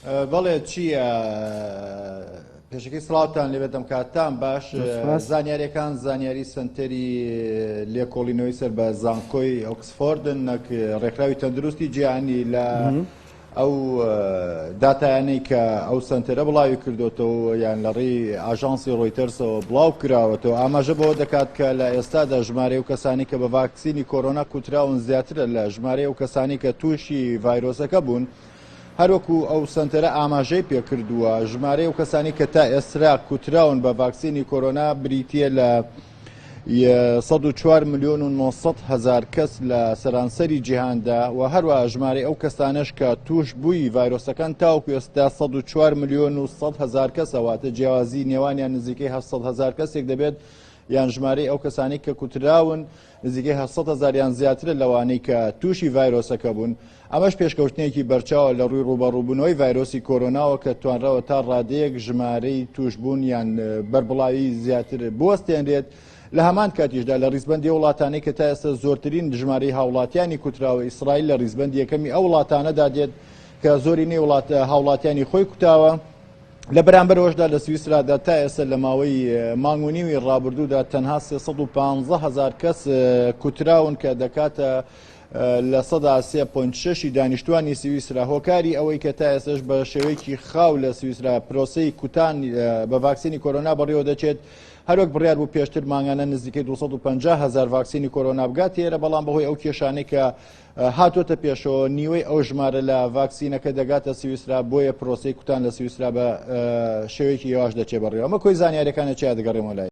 بەڵێ چییە پێشەکەی سڵاوتان لێبێتم کاتتان باش زانیاریەکان زانیاری سنتەری لێکۆڵینەوەی سەر بە زانکۆی ئۆکسفۆردن نەک ڕێکخراوی تەندروستی جیهانی لە ئەو داتایانەی کە ئەو سنتەرە بڵاوی کردوێتەوە یان لە ڕێی ئاژانسی ڕۆیتەرسەوە بڵاو کراوەتەوە ئاماژە بەوە دەکات کە لە ئێستادا ژمارە و کەسانی کە بە ڤاکسینی کۆرۆنا کوتراون زیاترە لە ژمارە و کەسانی کە تووشی ڤایرۆسەکە بوون. هەروەکو ئەو سنتەرە ئاماژەی پێکردووە ژمارەی و کەسانی کە تا ئێستا کوتراون بە ڤاکسینی کۆرۆنا بریتیە لە 104 ملیۆن و 900 هەزار کەس لە سەرانسەری جیهاندا و هەروە ژمارەی ئەو کەسانش کە توش بووی ڤایرۆسەکان تاوەکو ئێستا 104 ملیۆن و 100 هەزار کەسەواتە جیاوازی نێوانیان نزیکەی 700 هەزار کەسێک دەبێت یان ژمارەی ئەو کەسانی کە کوتراون نزیکەی 700 هەزار یان زیاترە لەوانەی کە تووشی ڤایرۆسەکە بوون. ئەمەش پێشکەوتنێکی بەرچاوە لە ڕووی ڕوبەڕووبوونەوەی ڤایرۆسی کۆرۆناوە کە توانراوە تا ڕادەیەک ژمارەی توشبوون یان بەربڵاوی زیاتر بوەستێنرێت. لە هەمان کاتیشدا لە ڕیزبەندی وڵاتانەی کە تا ئێستا زۆرترین ژمارەی هاوڵاتیانی کوتراوە ئیسرائیل لە ڕیزبەندی یەکەمی ئەو وڵاتانەدا دێت کە زۆری نێ هاوڵاتیانی خۆی کوتاوە. لە بەرامبەرەوەشدا لە سویسرادا تا ئێستا لە ماوەی مانگ و نیوی ڕابردوودا تەنها 315 هەزار کەس کوتراون کە دەکاتە لە 3.6 دانیشتوانی سویسرا. هۆکاری ئەوەی کە تا ئێستش بە شێوەیەکی خاو لە سویسرا پرۆسەی کوتان بە ڤاکسینی کۆرۆنا بەڕێوە دەچێت. هەروەک بڕیار بوو پێشتر مانگانە نزیکەی 250 هەزار ڤاکسینی کۆرۆنا بگات تێرە، بەڵام بەهۆی ئەو کێشانەی کە هاتوۆتە پێشەوە نیوەی ئەو ژمارە لە ڤاکسینەکە دەگاتە سویسرا بۆیە پرۆسەی کوتان لە سویسرا بە شێوەیەکی یاواش دەچێت بەڕێوە. ئەمە کۆی زانیاریەکانە چیا دەگەڕێمەوە لای